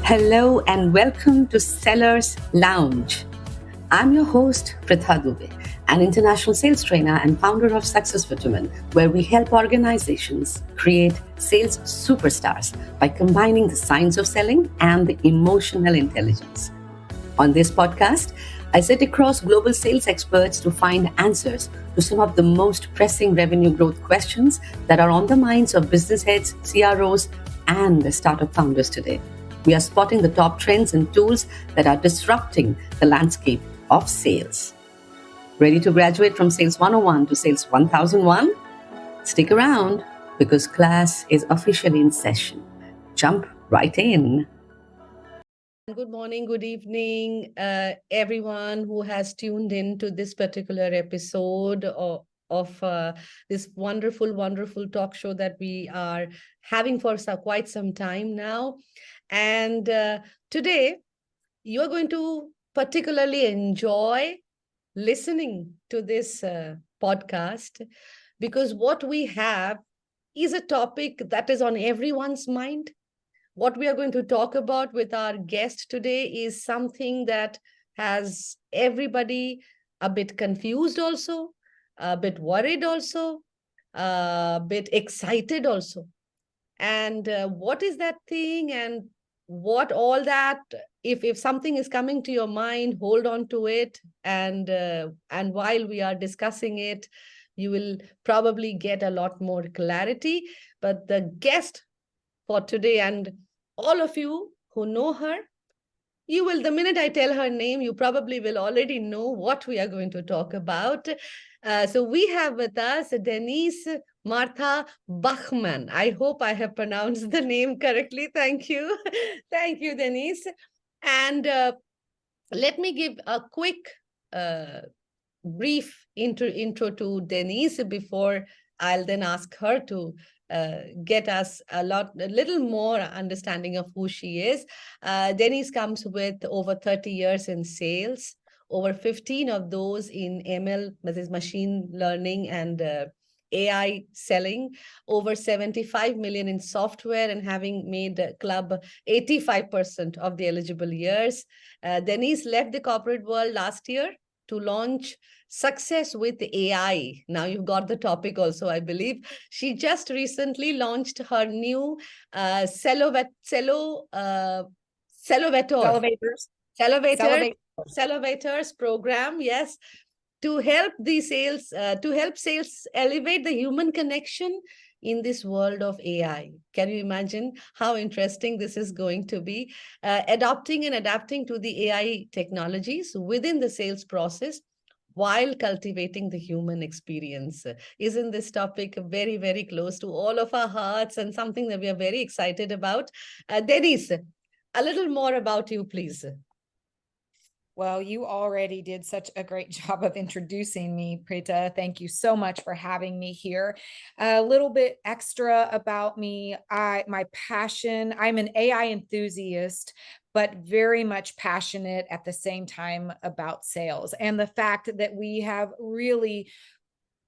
Hello and welcome to Sellers Lounge. I'm your host, Pritha Dubey, an international sales trainer and founder of Success for Women, where we help organizations create sales superstars by combining the science of selling and the emotional intelligence. On this podcast, I sit across global sales experts to find answers to some of the most pressing revenue growth questions that are on the minds of business heads, CROs, and startup founders today. We are spotting the top trends and tools that are disrupting the landscape of sales. Ready to graduate from Sales 101 to Sales 1001? Stick around because class is officially in session. Jump right in. Good morning, good evening, everyone who has tuned in to this particular episode of this wonderful talk show that we are having for quite some time now. And today, you are going to particularly enjoy listening to this podcast because what we have is a topic that is on everyone's mind. What we are going to talk about with our guest today is something that has everybody a bit confused also, a bit worried also, a bit excited also. And what is that thing and what all that, if something is coming to your mind, hold on to it. And while we are discussing it, you will probably get a lot more clarity. But the guest for today, and all of you who know her, you will, the minute I tell her name, you probably will already know what we are going to talk about. So we have with us Denise Murtha Bachmann. I hope I have pronounced the name correctly. Thank you. Thank you, Denise. And let me give a quick brief intro to Denise before I'll then ask her to get us a little more understanding of who she is. Denise comes with over 30 years in sales, over 15 of those in ML, that is machine learning and AI selling, over 75 million in software, and having made club 85% of the eligible years. Denise left the corporate world last year to launch Success with AI. Now you've got the topic also, I believe. She just recently launched her new Cellovators program, yes, to help the sales, sales elevate the human connection in this world of AI. Can you imagine how interesting this is going to be? Adopting and adapting to the AI technologies within the sales process while cultivating the human experience. Isn't this topic very, very close to all of our hearts and something that we are very excited about? Denise, a little more about you, please. Well, you already did such a great job of introducing me, Pritha. Thank you so much for having me here. A little bit extra about me. My passion, I'm an AI enthusiast, but very much passionate at the same time about sales. And the fact that we have really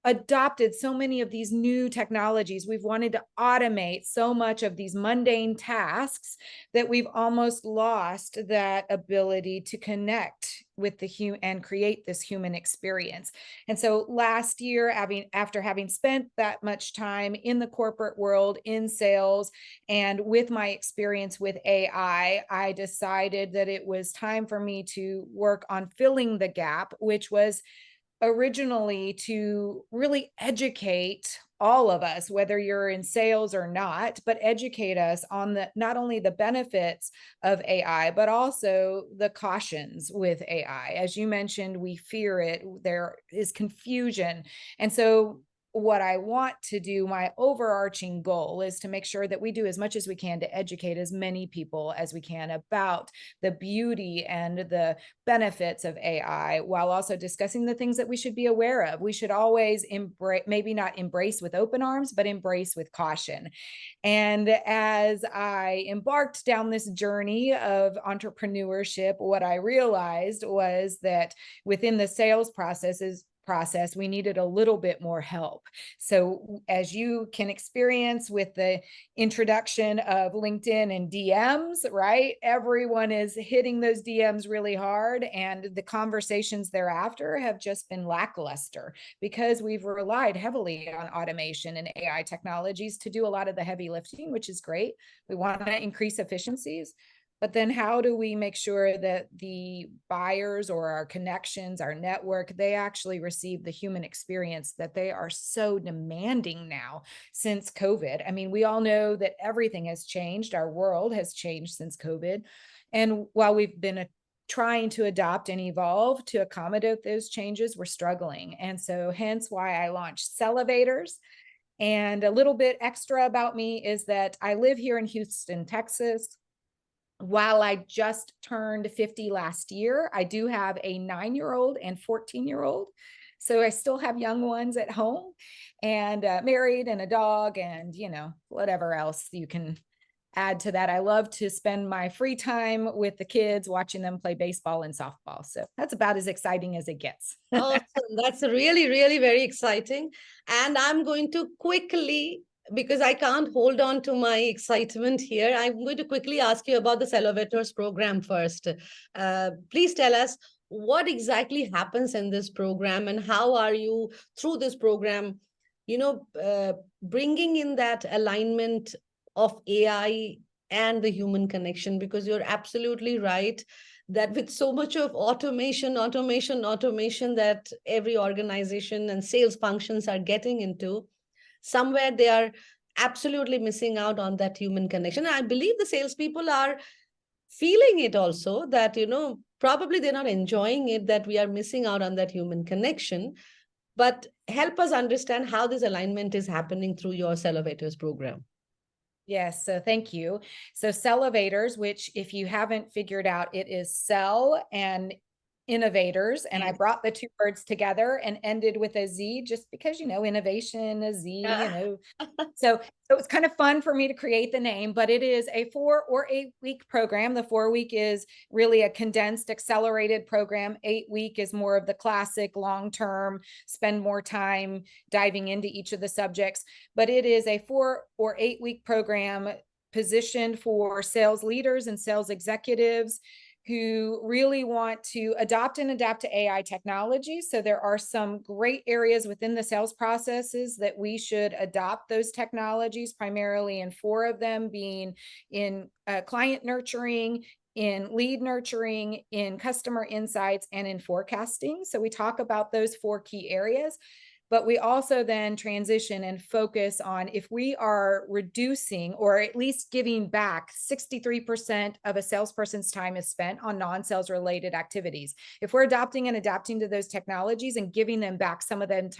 adopted so many of these new technologies. We've wanted to automate so much of these mundane tasks that we've almost lost that ability to connect with the human and create this human experience. And so last year, after having spent that much time in the corporate world, in sales, and with my experience with AI, I decided that it was time for me to work on filling the gap, which was originally to really educate all of us, whether you're in sales or not, but educate us on not only the benefits of AI, but also the cautions with AI. As you mentioned, we fear it, there is confusion. And so what I want to do, my overarching goal, is to make sure that we do as much as we can to educate as many people as we can about the beauty and the benefits of AI, while also discussing the things that we should be aware of. We should always embrace, maybe not embrace with open arms, but embrace with caution. And as I embarked down this journey of entrepreneurship, what I realized was that within the sales process process, we needed a little bit more help. So as you can experience with the introduction of LinkedIn and DMs, right? Everyone is hitting those DMs really hard, and the conversations thereafter have just been lackluster because we've relied heavily on automation and AI technologies to do a lot of the heavy lifting, which is great. We want to increase efficiencies. But then how do we make sure that the buyers or our connections, our network, they actually receive the human experience that they are so demanding now since COVID? I mean, we all know that everything has changed. Our world has changed since COVID. And while we've been trying to adopt and evolve to accommodate those changes, we're struggling. And so hence why I launched Celevators. And a little bit extra about me is that I live here in Houston, Texas. While I just turned 50 last year, I do have a 9-year-old and 14-year-old. So I still have young ones at home and married and a dog and, whatever else you can add to that. I love to spend my free time with the kids, watching them play baseball and softball. So that's about as exciting as it gets. Awesome. That's really, really very exciting. And I'm going to quickly, because I can't hold on to my excitement here, I'm going to quickly ask you about the Celevators program first. Please tell us what exactly happens in this program and how are you, through this program, bringing in that alignment of AI and the human connection, because you're absolutely right that with so much of automation that every organization and sales functions are getting into, somewhere they are absolutely missing out on that human connection. And I believe the salespeople are feeling it also, that, probably they're not enjoying it, that we are missing out on that human connection. But help us understand how this alignment is happening through your Celevators program. Yes, so thank you. So Celevators, which if you haven't figured out, it is cell and innovators. And I brought the two words together and ended with a Z just because, innovation, a Z, So it's kind of fun for me to create the name, but it is a 4 or 8 week program. The 4-week is really a condensed, accelerated program. 8-week is more of the classic long-term, spend more time diving into each of the subjects. But it is a 4 or 8-week program positioned for sales leaders and sales executives who really want to adopt and adapt to AI technology. So there are some great areas within the sales processes that we should adopt those technologies, primarily in 4 of them being in client nurturing, in lead nurturing, in customer insights, and in forecasting. So we talk about those 4 key areas. But we also then transition and focus on if we are reducing or at least giving back 63% of a salesperson's time is spent on non-sales related activities. If we're adopting and adapting to those technologies and giving them back some of them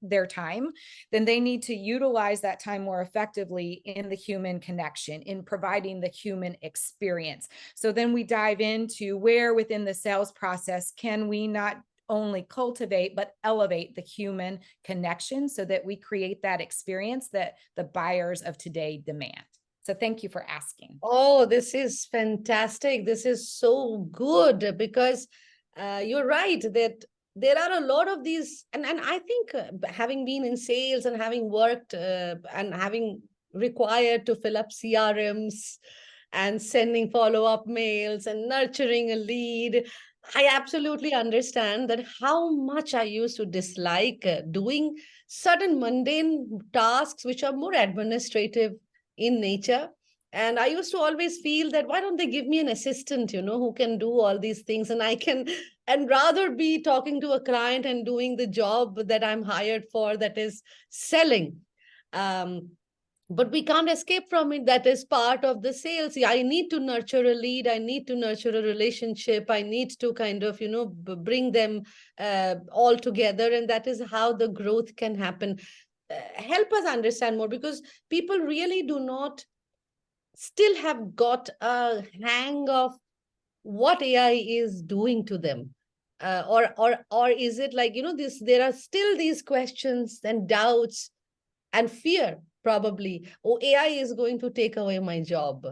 their time, then they need to utilize that time more effectively in the human connection, in providing the human experience. So then we dive into where within the sales process can we not only cultivate, but elevate the human connection so that we create that experience that the buyers of today demand. So thank you for asking. Oh, this is fantastic. This is so good because you're right that there are a lot of these, and I think having been in sales and having worked and having required to fill up CRMs and sending follow-up mails and nurturing a lead, I absolutely understand that how much I used to dislike doing certain mundane tasks which are more administrative in nature. And I used to always feel that why don't they give me an assistant, who can do all these things, and I can, and rather be talking to a client and doing the job that I'm hired for, that is selling. But we can't escape from it. That is part of the sales. I need to nurture a lead. I need to nurture a relationship. I need to kind of, bring them all together. And that is how the growth can happen. Help us understand more, because people really do not still have got a hang of what AI is doing to them. Or is it like, there are still these questions and doubts and fear, probably, AI is going to take away my job,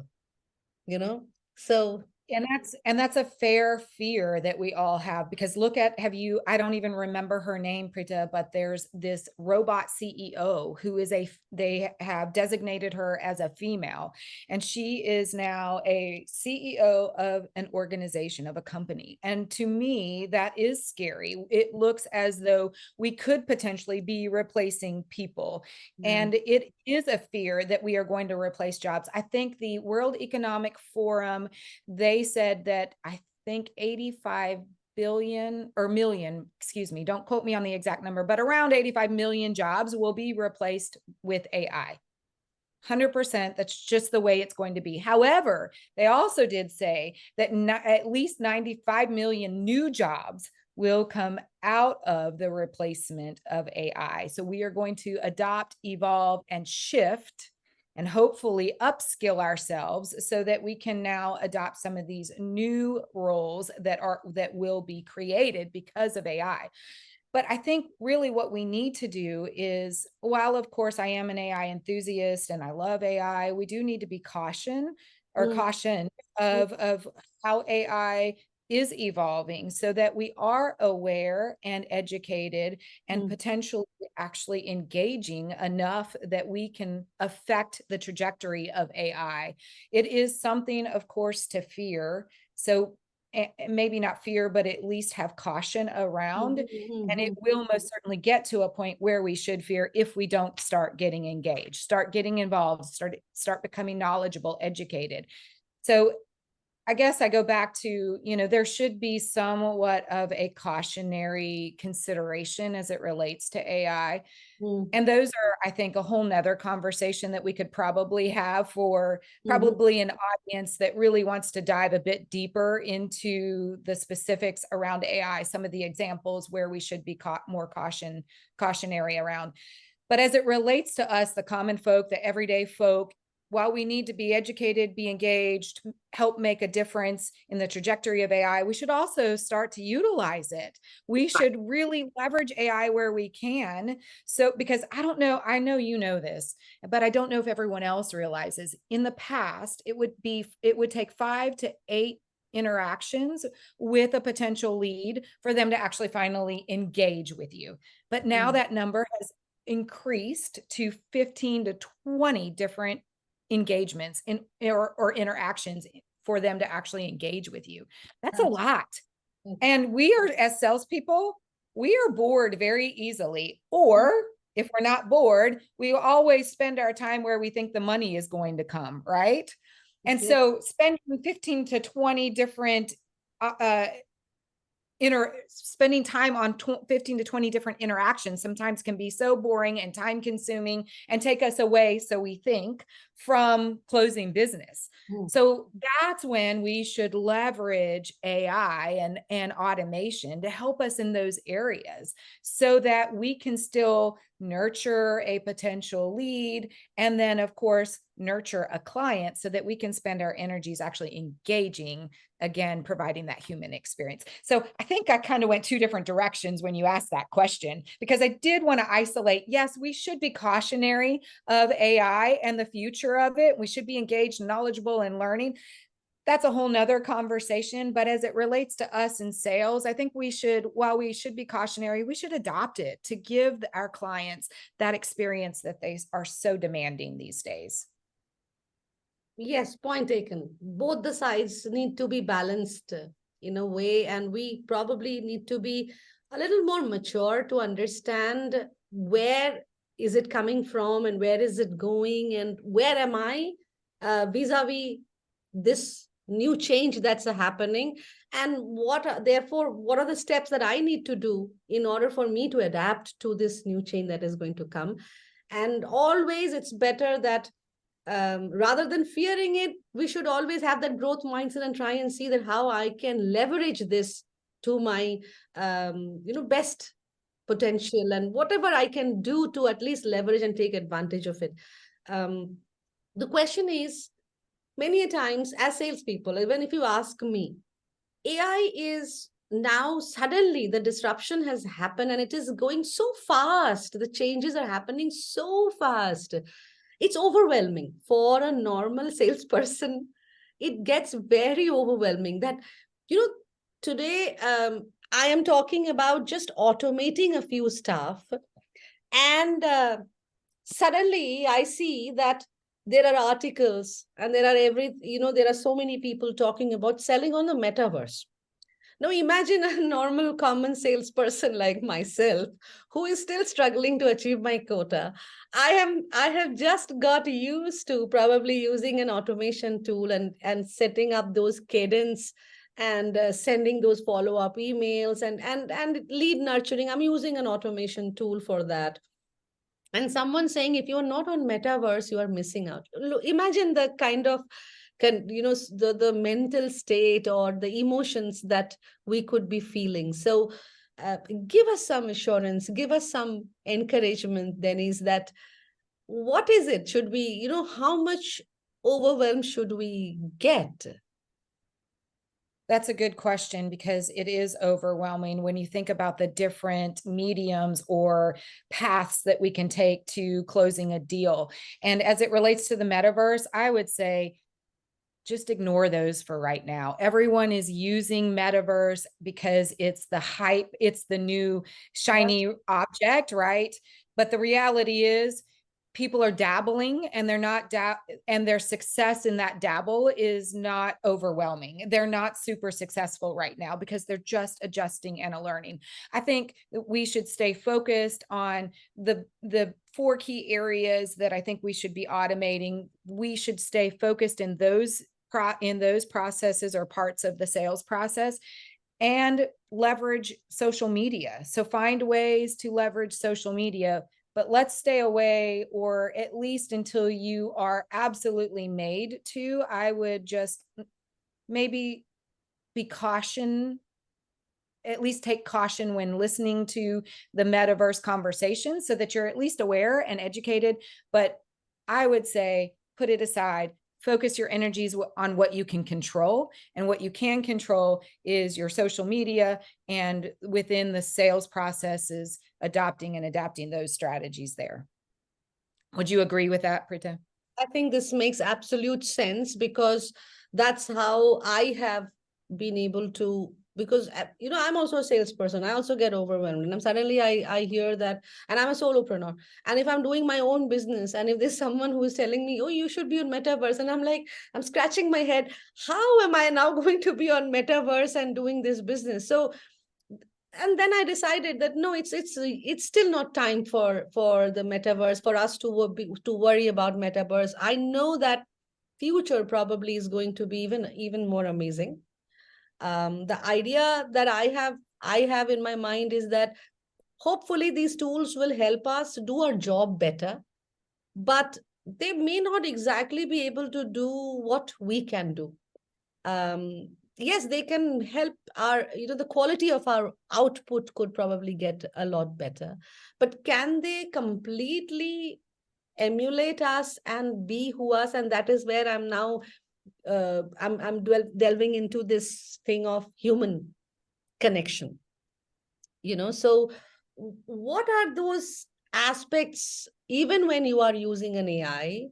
so And that's a fair fear that we all have, because look at, I don't even remember her name, Pritha, but there's this robot CEO who is they have designated her as a female, and she is now a CEO of an organization, of a company. And to me, that is scary. It looks as though we could potentially be replacing people. And it is a fear that we are going to replace jobs. I think the World Economic Forum, they said that I think 85 billion or million, excuse me, don't quote me on the exact number, but around 85 million jobs will be replaced with AI. 100%. That's just the way it's going to be. However, they also did say that at least 95 million new jobs will come out of the replacement of AI. So we are going to adopt, evolve, and shift, and hopefully upskill ourselves so that we can now adopt some of these new roles that will be created because of AI. But I think really what we need to do is, while of course I am an AI enthusiast and I love AI, we do need to be caution of how AI is evolving, so that we are aware and educated and potentially actually engaging enough that we can affect the trajectory of AI. It is something, of course, to fear. So maybe not fear, but at least have caution around. And it will most certainly get to a point where we should fear if we don't start getting engaged, start getting involved, start becoming knowledgeable, educated. So I guess I go back to, there should be somewhat of a cautionary consideration as it relates to AI. And those are, I think, a whole nother conversation that we could probably have for probably an audience that really wants to dive a bit deeper into the specifics around AI, some of the examples where we should be more cautionary around. But as it relates to us, the common folk, the everyday folk, while we need to be educated, be engaged, help make a difference in the trajectory of AI, we should also start to utilize it. We should really leverage AI where we can. So, because I don't know, I know you know this, but I don't know if everyone else realizes, in the past, it would take 5 to 8 interactions with a potential lead for them to actually finally engage with you. But now that number has increased to 15 to 20 different engagements or interactions for them to actually engage with you. That's a lot. And we are, as salespeople, we are bored very easily. Or if we're not bored, we always spend our time where we think the money is going to come, right? And so spending 15 to 20 different spending time on 15 to 20 different interactions sometimes can be so boring and time consuming and take us away, so we think, from closing business. So that's when we should leverage AI and automation to help us in those areas, so that we can still nurture a potential lead, and then of course nurture a client, so that we can spend our energies actually engaging, again, providing that human experience. So I think I kind of went 2 different directions when you asked that question, because I did want to isolate, yes, we should be cautionary of AI and the future of it. We should be engaged, knowledgeable, and learning. That's a whole nother conversation. But as it relates to us in sales, I think while we should be cautionary, we should adopt it to give our clients that experience that they are so demanding these days. Yes, point taken. Both the sides need to be balanced in a way, and we probably need to be a little more mature to understand where is it coming from and where is it going and where am I vis-a-vis this new change that's happening, and therefore what are the steps that I need to do in order for me to adapt to this new change that is going to come. And always it's better that rather than fearing it, we should always have that growth mindset and try and see that how I can leverage this to my best potential, and whatever I can do to at least leverage and take advantage of it. The question is, many a times as salespeople, even if you ask me, AI is now suddenly the disruption has happened and it is going so fast. The changes are happening so fast. It's overwhelming for a normal salesperson. it gets very overwhelming that, today I am talking about just automating a few stuff. And suddenly I see that there are articles and there are there are so many people talking about selling on the metaverse. Now imagine a normal common salesperson like myself who is still struggling to achieve my quota. I have just got used to probably using an automation tool and setting up those cadence and sending those follow-up emails and lead nurturing. I'm using an automation tool for that. And someone saying if you're not on metaverse, you are missing out. Imagine the kind of the mental state or the emotions that we could be feeling. So give us some assurance, give us some encouragement, Denise, that what is it? Should we, how much overwhelmed should we get? That's a good question, because it is overwhelming when you think about the different mediums or paths that we can take to closing a deal. And as it relates to the metaverse, I would say just ignore those for right now. Everyone is using metaverse because it's the hype, it's the new shiny object, right? But the reality is people are dabbling, and they're not and their success in that dabble is not overwhelming. They're not super successful right now because they're just adjusting and learning. I think that we should stay focused on the 4 key areas that I think we should be automating. We should stay focused in those processes or parts of the sales process, and leverage social media. So find ways to leverage social media, but let's stay away, or at least until you are absolutely made to. I would just maybe be caution, at least take caution when listening to the metaverse conversation, so that you're at least aware and educated. But I would say put it aside. Focus your energies on what you can control, and what you can control is your social media, and within the sales processes, adopting and adapting those strategies there. Would you agree with that, Pritha? I think this makes absolute sense, because that's how I have been able to, because I'm also a salesperson. I also get overwhelmed, and suddenly I hear that, and I'm a solopreneur, and if I'm doing my own business, and if there's someone who is telling me, oh, you should be on metaverse, and I'm like, I'm scratching my head, how am I now going to be on metaverse and doing this business? So, and then I decided that no, it's still not time for the metaverse, for us to worry about metaverse. I know that future probably is going to be even more amazing. The idea that I have in my mind is that hopefully these tools will help us do our job better, but they may not exactly be able to do what we can do. Yes, they can help our, the quality of our output could probably get a lot better, but can they completely emulate us and be who us? And that is where I'm now I'm delving into this thing of human connection. So what are those aspects, even when you are using an AI?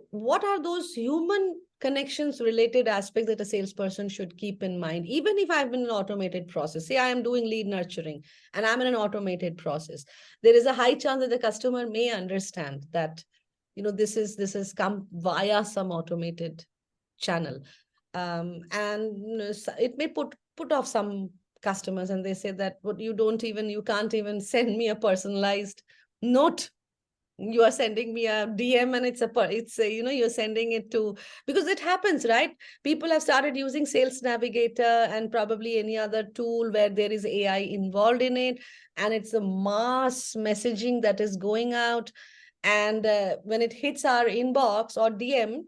What are those human connections related aspects that a salesperson should keep in mind, even if I've been in an automated process? Say I am doing lead nurturing and I'm in an automated process. There is a high chance that the customer may understand that, this is come via some automated channel. And it may put off some customers, and they say that, but you can't even send me a personalized note. You are sending me a DM, and you're sending it to, because it happens, right? People have started using Sales Navigator and probably any other tool where there is AI involved in it, and it's a mass messaging that is going out. And when it hits our inbox or DM,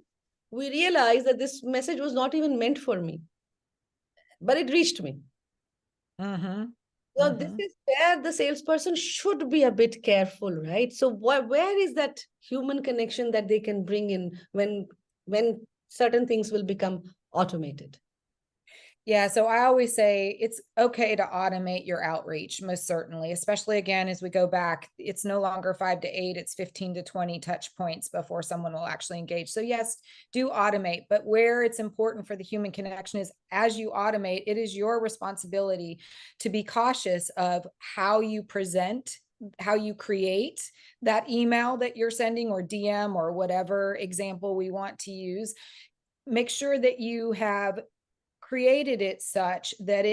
we realize that this message was not even meant for me, but it reached me. So this is where the salesperson should be a bit careful, right? So where is that human connection that they can bring in when certain things will become automated? Yeah, so I always say it's okay to automate your outreach, most certainly, especially again, as we go back, it's no longer 5 to 8, it's 15 to 20 touch points before someone will actually engage. So yes, do automate, but where it's important for the human connection is as you automate, it is your responsibility to be cautious of how you present, how you create that email that you're sending or DM or whatever example we want to use. Make sure that you have created it such that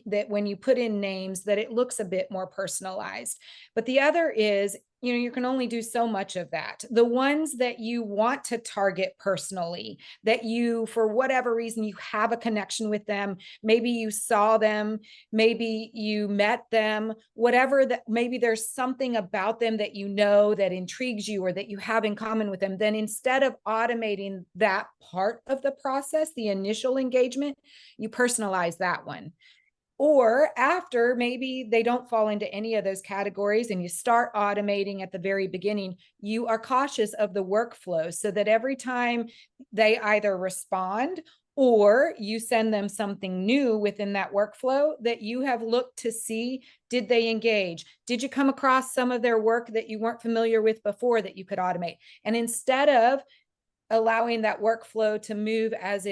that when you put in names that it looks a bit more personalized. But the other is, you can only do so much of that. The ones that you want to target personally, that you, for whatever reason, you have a connection with them, maybe you saw them, maybe you met them, whatever, that maybe there's something about them that that intrigues you or that you have in common with them, then instead of automating that part of the process, the initial engagement, you personalize that one. Or after, maybe they don't fall into any of those categories and you start automating at the very beginning, you are cautious of the workflow so that every time they either respond or you send them something new within that workflow, that you have looked to see, did they engage? Did you come across some of their work that you weren't familiar with before that you could automate? And instead of allowing that workflow to move as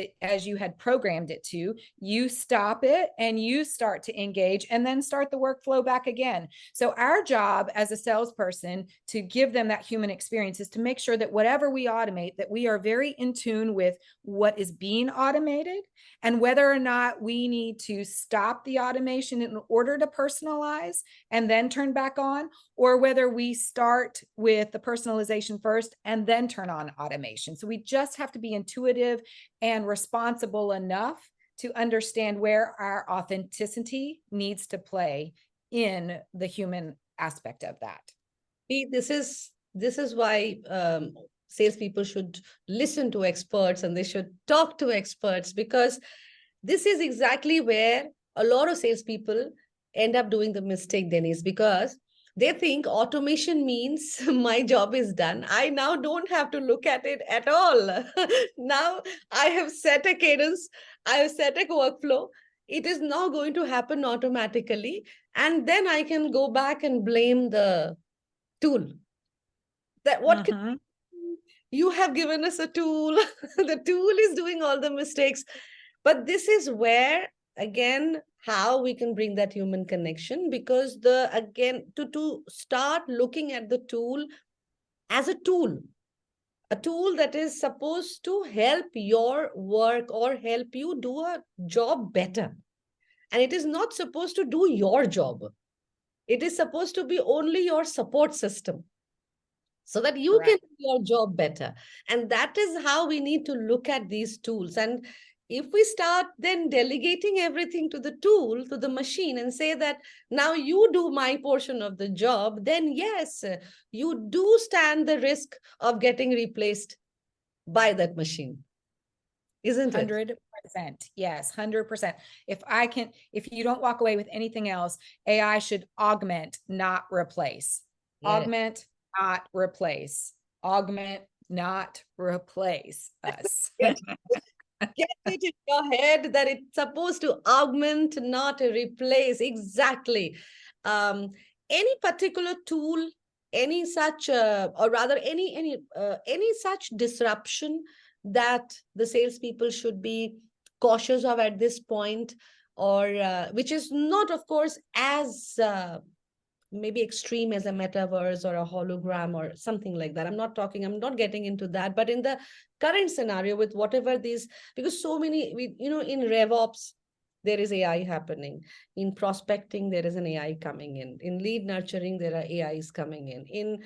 you had programmed it to, you stop it and you start to engage and then start the workflow back again. So our job as a salesperson to give them that human experience is to make sure that whatever we automate, that we are very in tune with what is being automated and whether or not we need to stop the automation in order to personalize and then turn back on, or whether we start with the personalization first and then turn on automation. So we just have to be intuitive and responsible enough to understand where our authenticity needs to play in the human aspect of that. This is why salespeople should listen to experts and they should talk to experts, because this is exactly where a lot of salespeople end up doing the mistake, Denise, because they think automation means my job is done. I now don't have to look at it at all. Now I have set a cadence, I have set a workflow. It is now going to happen automatically. And then I can go back and blame the tool. That what you have given us a tool. The tool is doing all the mistakes. But this is where, again, how we can bring that human connection, because to start looking at the tool as a tool that is supposed to help your work or help you do a job better. And it is not supposed to do your job. It is supposed to be only your support system so that you can do your job better. And that is how we need to look at these tools. And if we start then delegating everything to the tool, to the machine, and say that now you do my portion of the job, then yes, you do stand the risk of getting replaced by that machine. Isn't it? 100%. Yes, 100%. If you don't walk away with anything else, AI should augment, not replace. Yeah. Augment, not replace. Augment, not replace us. Get it in your head that it's supposed to augment, not replace. Exactly. Any particular tool, any such, or rather any such disruption that the salespeople should be cautious of at this point, or which is not, of course, as maybe extreme as a metaverse or a hologram or something like that. I'm not getting into that, but in the current scenario with whatever these, because so many, in RevOps, there is AI happening. In prospecting, there is an AI coming in. In lead nurturing, there are AIs coming in. In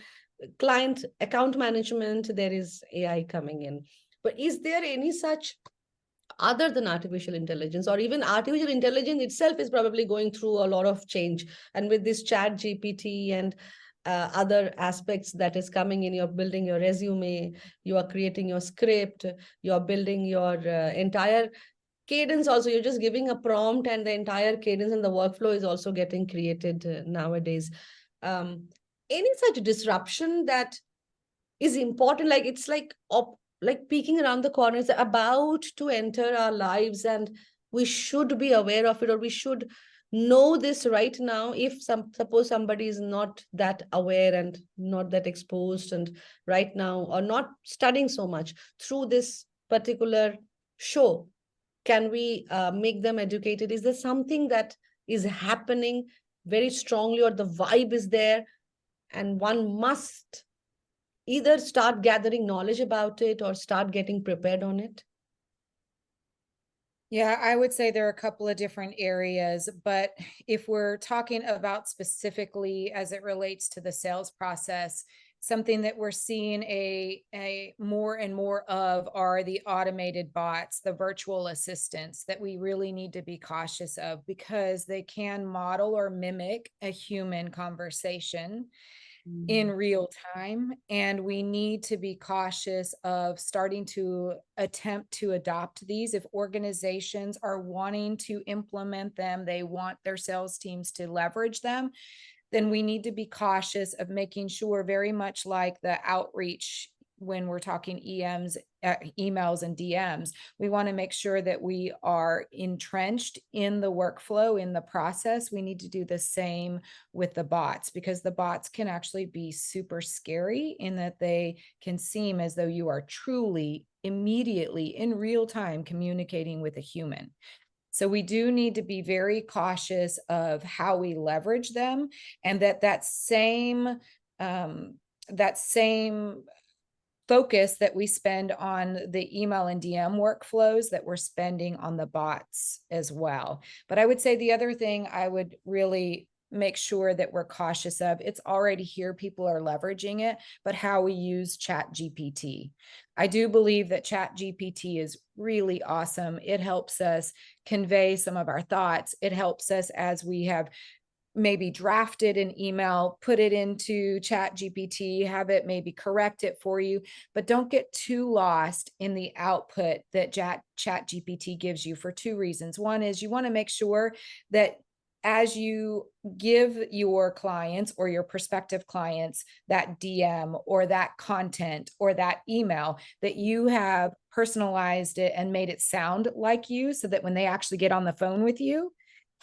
client account management, there is AI coming in. But is there any such, other than artificial intelligence, or even artificial intelligence itself is probably going through a lot of change. And with this chat GPT and other aspects that is coming in, you're building your resume, you are creating your script, you're building your entire cadence also. You're just giving a prompt and the entire cadence and the workflow is also getting created nowadays. Any such disruption that is important, like it's like peeking around the corner, is about to enter our lives, and we should be aware of it, or we should know this right now, if suppose somebody is not that aware and not that exposed and right now, or not studying so much through this particular show, can we make them educated? Is there something that is happening very strongly, or the vibe is there and one must either start gathering knowledge about it or start getting prepared on it? Yeah, I would say there are a couple of different areas, but if we're talking about specifically as it relates to the sales process, something that we're seeing a more and more of are the automated bots, the virtual assistants that we really need to be cautious of, because they can model or mimic a human conversation in real time. And we need to be cautious of starting to attempt to adopt these. If organizations are wanting to implement them, they want their sales teams to leverage them, then we need to be cautious of making sure, very much like the outreach when we're talking emails and DMs, we want to make sure that we are entrenched in the workflow, in the process. We need to do the same with the bots, because the bots can actually be super scary in that they can seem as though you are truly immediately in real time communicating with a human. So we do need to be very cautious of how we leverage them, and that same focus that we spend on the email and DM workflows, that we're spending on the bots as well. But I would say the other thing I would really make sure that we're cautious of, it's already here, people are leveraging it, but how we use Chat GPT. I do believe that Chat GPT is really awesome. It helps us convey some of our thoughts. It helps us, as we have maybe drafted an email, put it into Chat GPT, have it maybe correct it for you, but don't get too lost in the output that Chat GPT gives you, for two reasons. One is you want to make sure that as you give your clients or your prospective clients that DM or that content or that email, that you have personalized it and made it sound like you, so that when they actually get on the phone with you,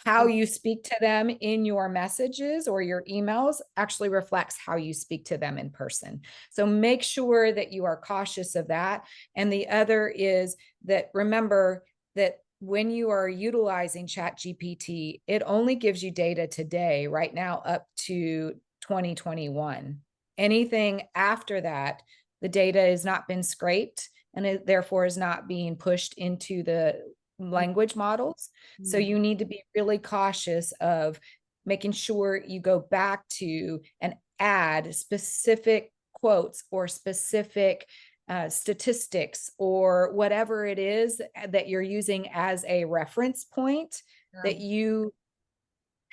how you speak to them in your messages or your emails actually reflects how you speak to them in person. So make sure that you are cautious of that. And the other is that, remember that when you are utilizing Chat GPT, it only gives you data today, right now, up to 2021. Anything after that, the data has not been scraped, and it therefore is not being pushed into the language models. So you need to be really cautious of making sure you go back to and add specific quotes or specific statistics or whatever it is that you're using as a reference point, that you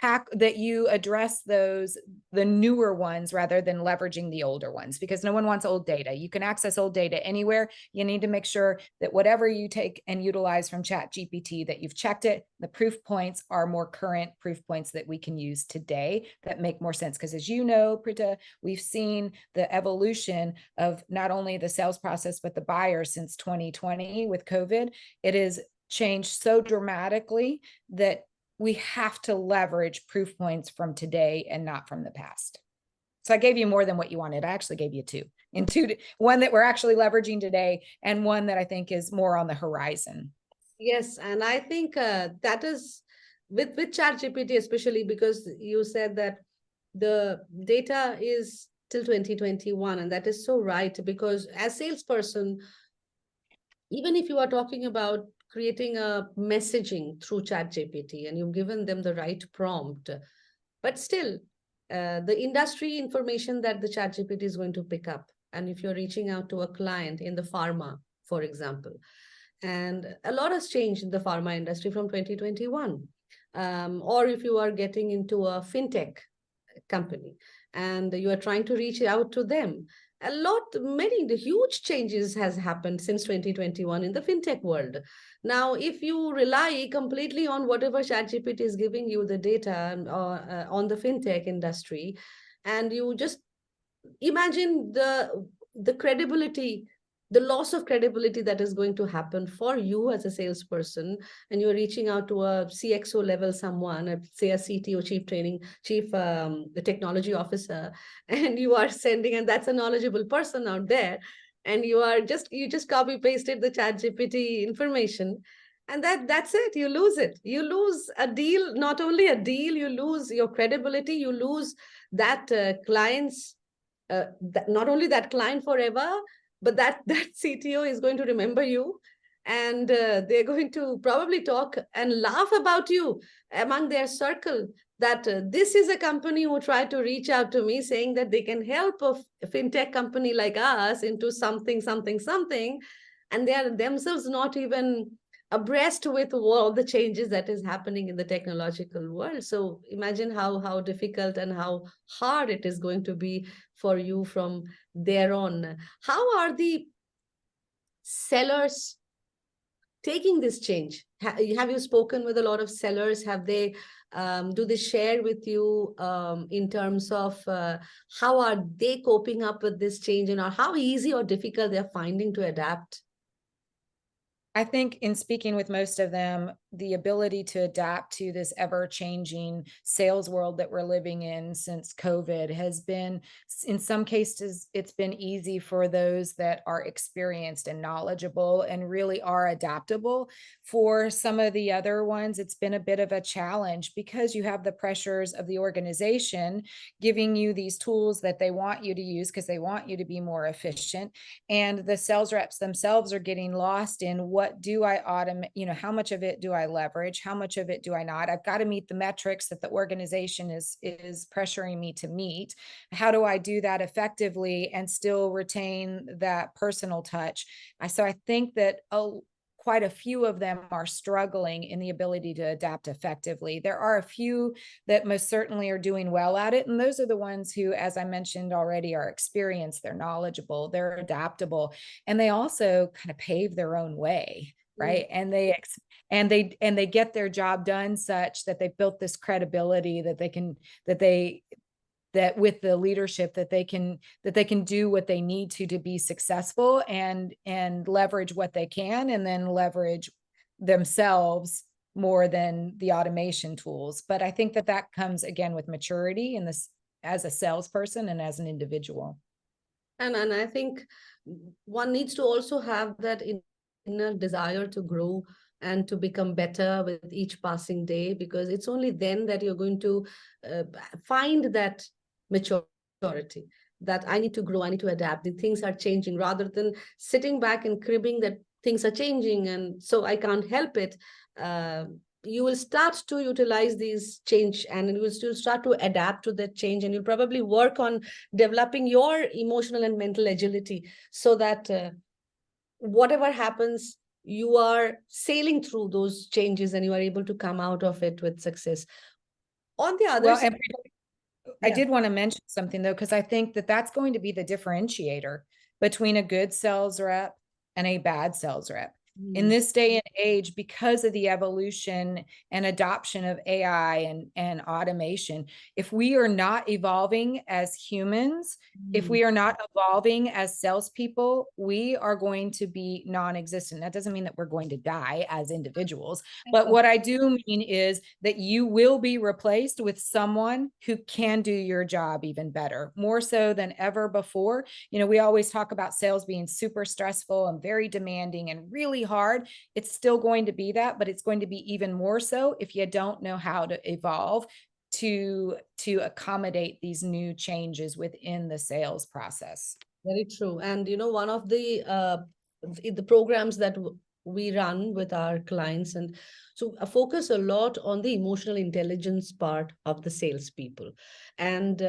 address those, the newer ones, rather than leveraging the older ones, because no one wants old data. You can access old data anywhere. You need to make sure that whatever you take and utilize from Chat GPT, that you've checked it. The proof points are more current proof points that we can use today that make more sense. Because as you know, Pritha, we've seen the evolution of not only the sales process, but the buyer since 2020 with COVID. It has changed so dramatically that we have to leverage proof points from today and not from the past. So I gave you more than what you wanted. I actually gave you one that we're actually leveraging today, and one that I think is more on the horizon. Yes, and I think that is with ChatGPT, especially because you said that the data is till 2021, and that is so right, because as salesperson, even if you are talking about creating a messaging through ChatGPT and you've given them the right prompt, but still the industry information that the ChatGPT is going to pick up, and if you're reaching out to a client in the pharma, for example, and a lot has changed in the pharma industry from 2021, or if you are getting into a fintech company and you are trying to reach out to them, the huge changes has happened since 2021 in the fintech world. Now, if you rely completely on whatever ChatGPT is giving you the data on the fintech industry, and you just imagine the credibility the loss of credibility that is going to happen for you as a salesperson, and you're reaching out to a CXO level someone, say a CTO, the technology officer, and you are sending, and that's a knowledgeable person out there, and you just copy pasted the chat GPT information, and that's it. You lose it. You lose a deal, not only a deal, you lose your credibility, you lose that client's not only that client forever, but that CTO is going to remember you, and they're going to probably talk and laugh about you among their circle, that this is a company who tried to reach out to me saying that they can help a fintech company like us into something, something, something, and they are themselves not even abreast with all the changes that is happening in the technological world. So imagine how difficult and how hard it is going to be for you from there on. How are the sellers taking this change? Have you spoken with a lot of sellers? Have they do they share with you in terms of how are they coping up with this change, and how easy or difficult they're finding to adapt? I think in speaking with most of them, the ability to adapt to this ever-changing sales world that we're living in since COVID has been, in some cases, it's been easy for those that are experienced and knowledgeable and really are adaptable. For some of the other ones, it's been a bit of a challenge because you have the pressures of the organization giving you these tools that they want you to use because they want you to be more efficient. And the sales reps themselves are getting lost in, what do I automate? How much of it do I leverage? How much of it do I not? I've got to meet the metrics that the organization is pressuring me to meet. How do I do that effectively and still retain that personal touch? So I think that quite a few of them are struggling in the ability to adapt effectively. There are a few that most certainly are doing well at it. And those are the ones who, as I mentioned already, are experienced, they're knowledgeable, they're adaptable, and they also kind of pave their own way, right? And they get their job done such that they've built this credibility that with the leadership that they can do what they need to be successful, and leverage what they can, and then leverage themselves more than the automation tools. But I think that comes again with maturity in this as a salesperson and as an individual. And I think one needs to also have that inner desire to grow and to become better with each passing day, because it's only then that you're going to find that maturity, that I need to grow, I need to adapt, the things are changing, rather than sitting back and cribbing that things are changing and so I can't help it. You will start to utilize these change, and you will still start to adapt to that change, and you'll probably work on developing your emotional and mental agility, so that whatever happens, you are sailing through those changes and you are able to come out of it with success. On the other side, I did want to mention something though, because I think that's going to be the differentiator between a good sales rep and a bad sales rep. In this day and age, because of the evolution and adoption of AI and automation, if we are not evolving as humans, if we are not evolving as salespeople, we are going to be non-existent. That doesn't mean that we're going to die as individuals, but what I do mean is that you will be replaced with someone who can do your job even better, more so than ever before. We always talk about sales being super stressful and very demanding and really hard. It's still going to be that, but it's going to be even more so if you don't know how to evolve to accommodate these new changes within the sales process. Very true. And one of the programs that we run with our clients, and so I focus a lot on the emotional intelligence part of the salespeople. And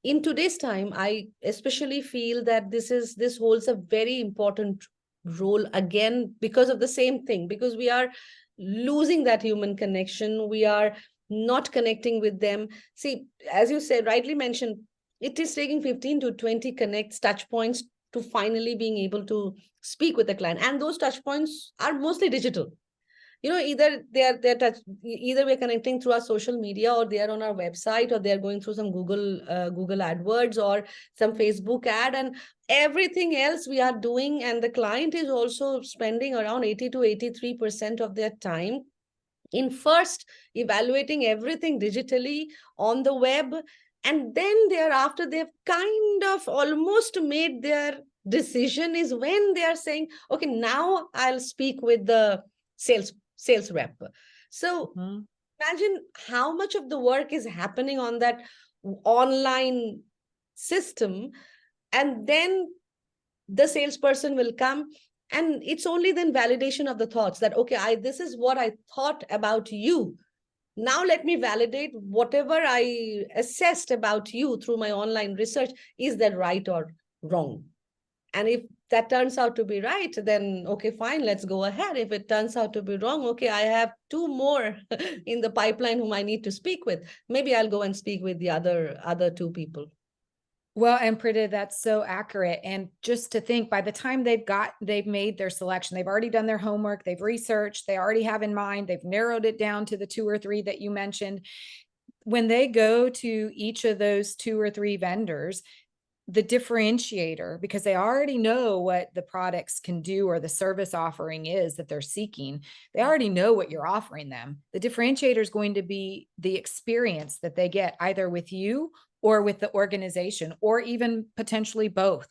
in today's time, I especially feel that this holds a very important role, again, because of the same thing, because we are losing that human connection. We are not connecting with them. See, as you said, rightly mentioned, it is taking 15 to 20 touch points to finally being able to speak with the client. And those touch points are mostly digital. either either we're connecting through our social media, or they're on our website, or they're going through some Google AdWords or some Facebook ad, and everything else we are doing. And the client is also spending around 80 to 83% of their time in first evaluating everything digitally on the web, and then thereafter they've kind of almost made their decision is when they are saying, okay, now I'll speak with the sales rep. So imagine how much of the work is happening on that online system, and then the salesperson will come, and it's only then validation of the thoughts that, okay, this is what I thought about you. Now let me validate whatever I assessed about you through my online research. Is that right or wrong? And if that turns out to be right, then okay, fine, let's go ahead. If it turns out to be wrong, okay, I have two more in the pipeline whom I need to speak with. Maybe I'll go and speak with the other two people. Well, and Pritha, that's so accurate. And just to think, by the time they've made their selection, they've already done their homework, they've researched, they already have in mind, they've narrowed it down to the 2 or 3 that you mentioned. When they go to each of those 2 or 3 vendors, the differentiator, because they already know what the products can do or the service offering is that they're seeking, they already know what you're offering them. The differentiator is going to be the experience that they get either with you or with the organization, or even potentially both.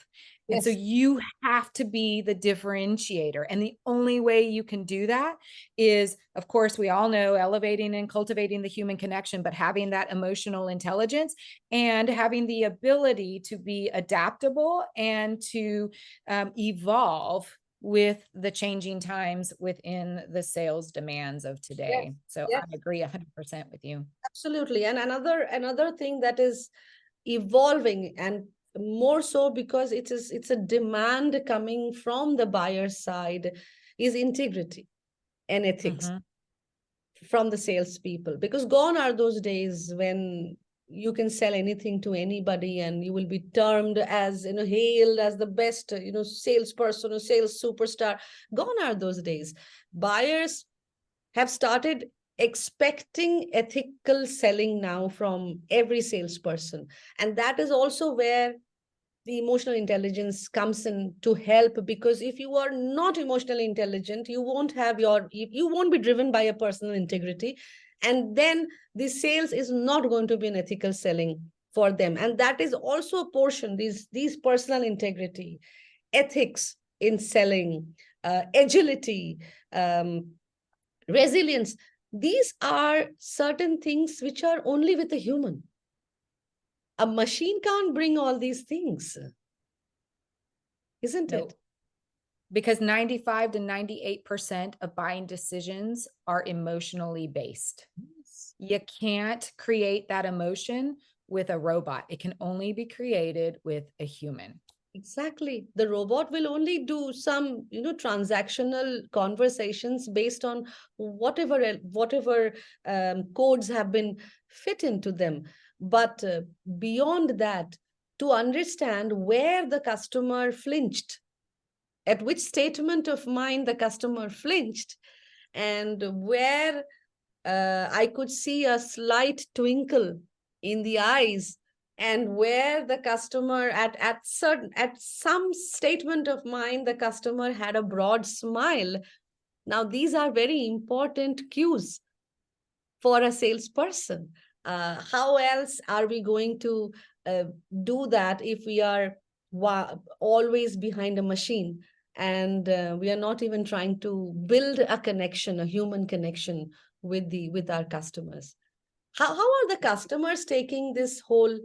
Yes. And so you have to be the differentiator. And the only way you can do that is, of course, we all know elevating and cultivating the human connection, but having that emotional intelligence and having the ability to be adaptable and to evolve with the changing times within the sales demands of today. Yes. So yes. I agree 100% with you. Absolutely. And another thing that is evolving, and more so because it's a demand coming from the buyer side, is integrity and ethics from the salespeople. Because gone are those days when you can sell anything to anybody and you will be termed as, hailed as the best, salesperson or sales superstar. Gone are those days. Buyers have started expecting ethical selling now from every salesperson. And that is also where the emotional intelligence comes in to help, because if you are not emotionally intelligent, you won't be driven by a personal integrity. And then the sales is not going to be an ethical selling for them. And that is also a portion, these personal integrity, ethics in selling, agility, resilience. These are certain things which are only with a human. A machine can't bring all these things, isn't it? Because 95 to 98% of buying decisions are emotionally based. Yes. You can't create that emotion with a robot. It can only be created with a human. Exactly. The robot will only do some, transactional conversations based on whatever codes have been fit into them. But beyond that, to understand where the customer flinched, at which statement of mind the customer flinched, and where I could see a slight twinkle in the eyes, and where the customer at some statement of mind, the customer had a broad smile. Now, these are very important cues for a salesperson. How else are we going to do that if we are always behind a machine, and we are not even trying to build a connection, a human connection with our customers? How are the customers taking this whole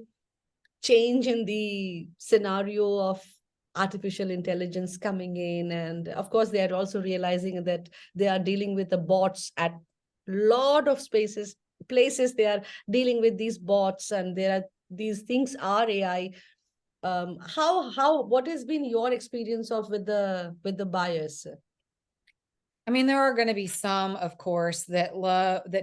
change in the scenario of artificial intelligence coming in? And of course, they are also realizing that they are dealing with the bots at a lot of places. They are dealing with these bots, and these things are AI. What has been your experience with the buyers? I mean, there are going to be some, of course, that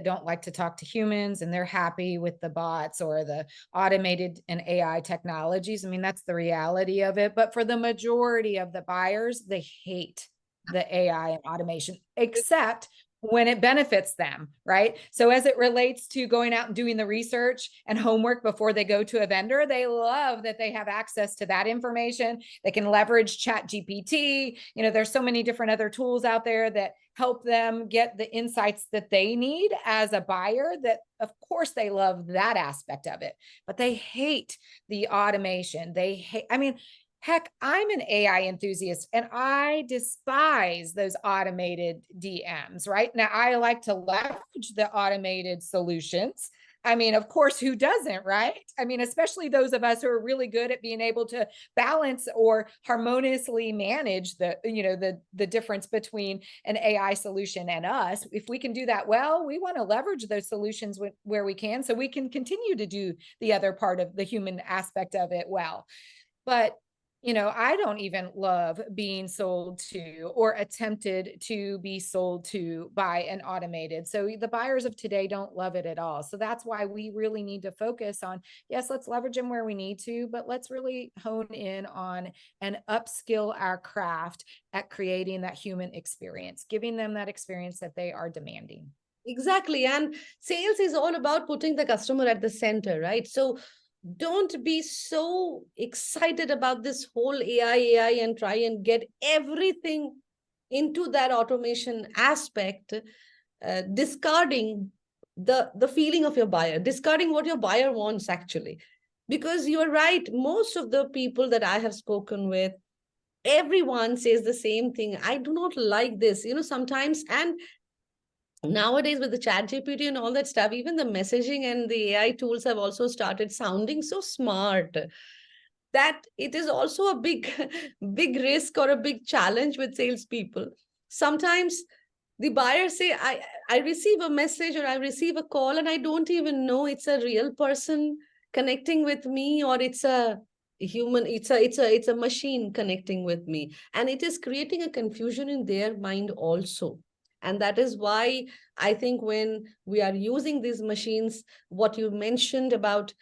don't like to talk to humans, and they're happy with the bots or the automated and AI technologies. I mean, that's the reality of it. But for the majority of the buyers, they hate the AI and automation, except when it benefits them, right? So as it relates to going out and doing the research and homework before they go to a vendor, they love that they have access to that information. They can leverage Chat GPT. You know, there's so many different other tools out there that help them get the insights that they need as a buyer, that of course they love that aspect of it, but they hate the automation. They hate, I mean, heck, I'm an AI enthusiast and I despise those automated DMs, right? Now, I like to leverage the automated solutions. I mean, of course, who doesn't, right? I mean, especially those of us who are really good at being able to balance or harmoniously manage the, you know, the difference between an AI solution and us. If we can do that well, we want to leverage those solutions where we can, so we can continue to do the other part of the human aspect of it well. But you know, I don't even love being sold to or attempted to be sold to by an automated. So the buyers of today don't love it at all. So that's why we really need to focus on, yes, let's leverage them where we need to, but let's really hone in on and upskill our craft at creating that human experience, giving them that experience that they are demanding. Exactly. And sales is all about putting the customer at the center, right? So don't be so excited about this whole AI and try and get everything into that automation aspect, discarding the feeling of your buyer, discarding what your buyer wants actually. Because you're right, most of the people that I have spoken with, everyone says the same thing. I do not like this, you know, sometimes. And nowadays with the Chat GPT and all that stuff, even the messaging and the AI tools have also started sounding so smart that it is also a big big risk or a big challenge with salespeople. Sometimes the buyers say, I receive a message or I receive a call and I don't even know it's a real person connecting with me, or it's a human, it's a machine connecting with me, and it is creating a confusion in their mind also. And that is why I think when we are using these machines, what you mentioned about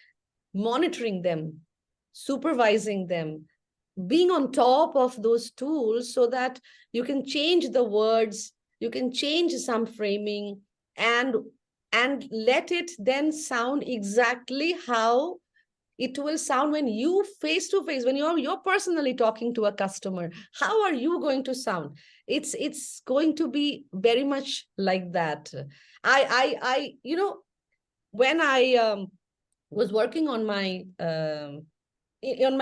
monitoring them, supervising them, being on top of those tools so that you can change the words, you can change some framing, and let it then sound exactly how it will sound when you face to face, when you're personally talking to a customer. How are you going to sound? It's going to be very much like that. I you know, when I was working on my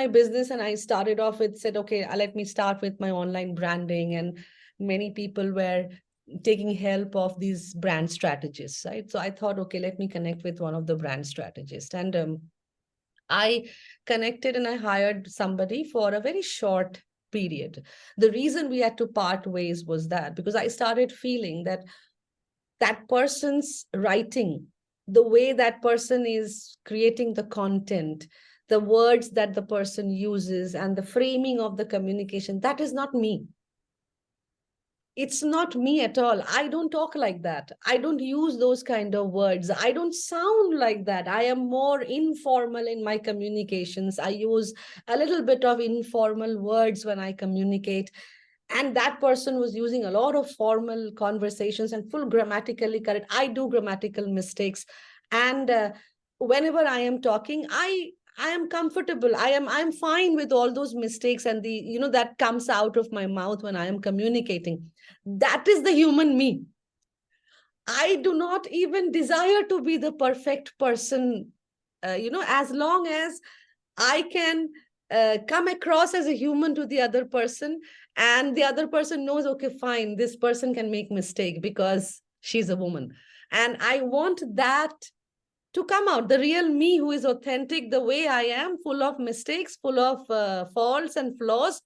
business, and I started off with, said, okay, let me start with my online branding, and many people were taking help of these brand strategists, right? So I thought, okay, let me connect with one of the brand strategists, and I connected and I hired somebody for a very short period. The reason we had to part ways was that because I started feeling that that person's writing, the way that person is creating the content, the words that the person uses, and the framing of the communication, that is not me. It's not me at all. I don't talk like that. I don't use those kind of words. I don't sound like that. I am more informal in my communications. I use a little bit of informal words when I communicate. And that person was using a lot of formal conversations and full grammatically correct. I do grammatical mistakes. And whenever I am talking, I am comfortable. I'm fine with all those mistakes and the, you know, that comes out of my mouth when I am communicating. That is the human me. I do not even desire to be the perfect person, you know, as long as I can come across as a human to the other person, and the other person knows, okay, fine, this person can make mistake because she's a woman. And I want that to come out, the real me who is authentic, the way I am, full of mistakes, full of faults and flaws.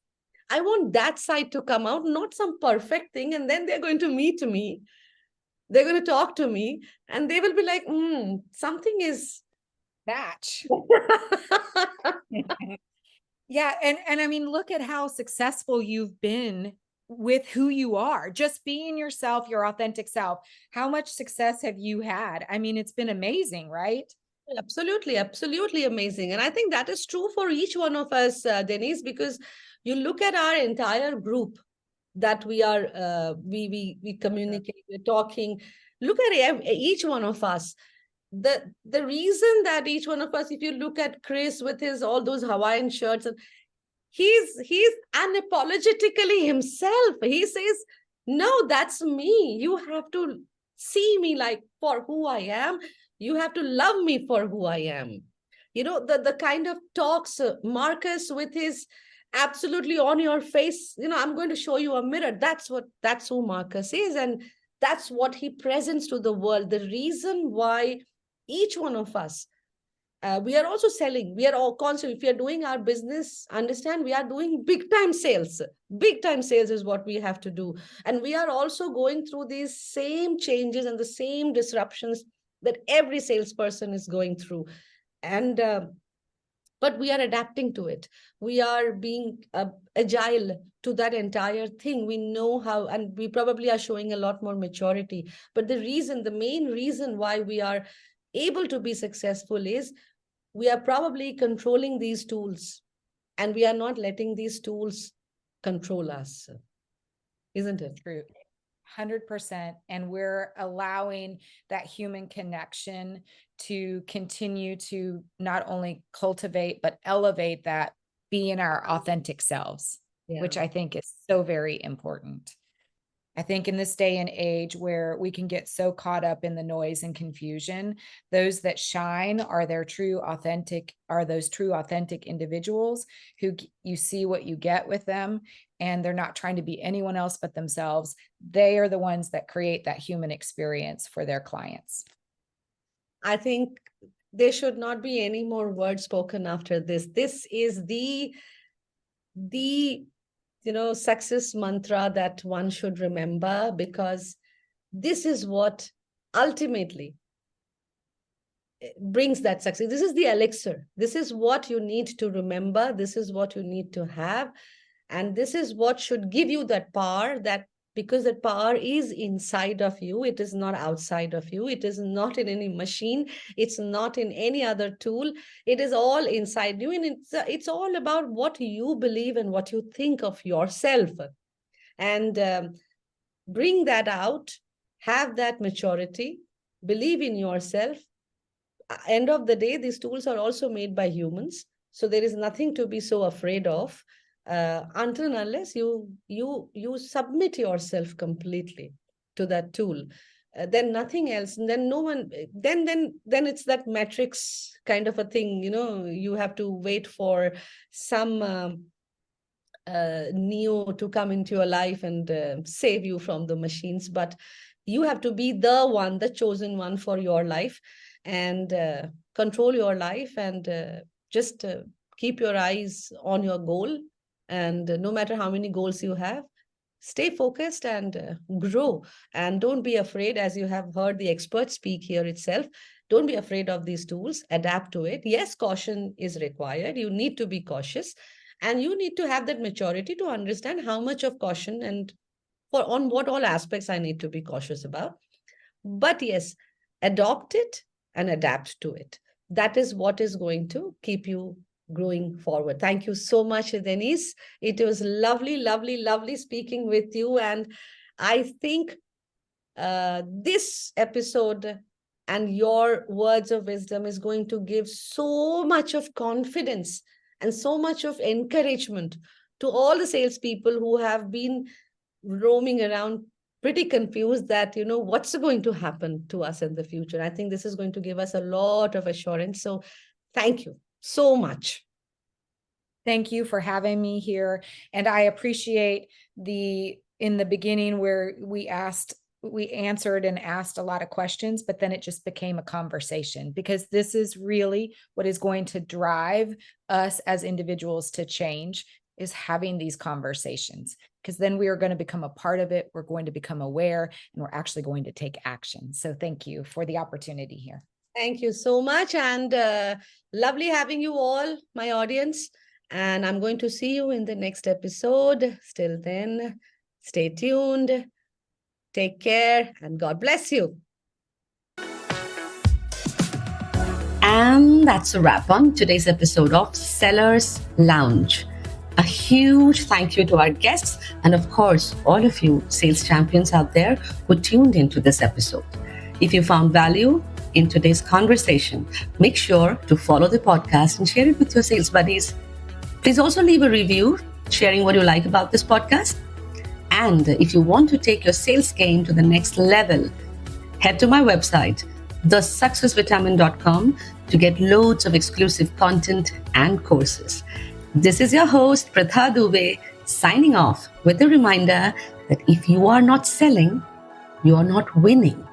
I want that side to come out, not some perfect thing. And then they're going to meet me. They're going to talk to me and they will be like, something is match. Yeah. And I mean, look at how successful you've been with who you are, just being yourself, your authentic self. How much success have you had? I mean, it's been amazing, right? Absolutely, absolutely amazing. And I think that is true for each one of us, Denise, because you look at our entire group, that we are, we communicate, we're talking. Look at each one of us. The reason that each one of us, if you look at Chris with his all those Hawaiian shirts, and he's unapologetically himself. He says, no, that's me. You have to see me like for who I am. You have to love me for who I am. The kind of talks, Marcus with his absolutely on your face, I'm going to show you a mirror. That's who Marcus is. And that's what he presents to the world. The reason why each one of us, we are also selling. We are all constantly, if we are doing our business, understand we are doing big time sales. Big time sales is what we have to do. And we are also going through these same changes and the same disruptions that every salesperson is going through. And but we are adapting to it. We are being agile to that entire thing. We know how, and we probably are showing a lot more maturity. But the main reason why we are able to be successful is we are probably controlling these tools, and we are not letting these tools control us. Isn't it? True. 100%. And we're allowing that human connection to continue to not only cultivate, but elevate that, being our authentic selves, which I think is so very important. I think in this day and age where we can get so caught up in the noise and confusion, those that shine are those true, authentic individuals who you see what you get with them, and they're not trying to be anyone else but themselves. They are the ones that create that human experience for their clients. I think there should not be any more words spoken after this. This is the success mantra that one should remember, because this is what ultimately brings that success. This is the elixir. This is what you need to remember. This is what you need to have. And this is what should give you that power, because that power is inside of you. It is not outside of you. It is not in any machine. It's not in any other tool. It is all inside you. And it's all about what you believe and what you think of yourself. And bring that out, have that maturity, believe in yourself. End of the day, these tools are also made by humans. So there is nothing to be so afraid of. Until and unless you submit yourself completely to that tool, then nothing else. And then no one. Then it's that matrix kind of a thing. You have to wait for some Neo to come into your life and save you from the machines. But you have to be the chosen one for your life, and control your life, and just keep your eyes on your goal. And no matter how many goals you have, stay focused and grow. And don't be afraid, as you have heard the expert speak here itself. Don't be afraid of these tools. Adapt to it. Yes, caution is required. You need to be cautious. And you need to have that maturity to understand how much of caution and on what all aspects I need to be cautious about. But yes, adopt it and adapt to it. That is what is going to keep you growing forward. Thank you so much, Denise. It was lovely, lovely, lovely speaking with you. And I think this episode and your words of wisdom is going to give so much of confidence and so much of encouragement to all the salespeople who have been roaming around pretty confused that, what's going to happen to us in the future. I think this is going to give us a lot of assurance. So thank you so much. Thank you for having me here. And I appreciate in the beginning where we answered and asked a lot of questions, but then it just became a conversation, because this is really what is going to drive us as individuals to change, is having these conversations, because then we are going to become a part of it. We're going to become aware, and we're actually going to take action. So thank you for the opportunity here. Thank you so much. And lovely having you all, my audience. And I'm going to see you in the next episode. Till then, stay tuned. Take care, and God bless you. And that's a wrap on today's episode of Sellers Lounge. A huge thank you to our guests and, of course, all of you sales champions out there who tuned into this episode. If you found value in today's conversation, make sure to follow the podcast and share it with your sales buddies. Please also leave a review sharing what you like about this podcast. And if you want to take your sales game to the next level, head to my website, thesuccessvitamin.com, to get loads of exclusive content and courses. This is your host, Pritha Dubey, signing off with a reminder that if you are not selling, you are not winning.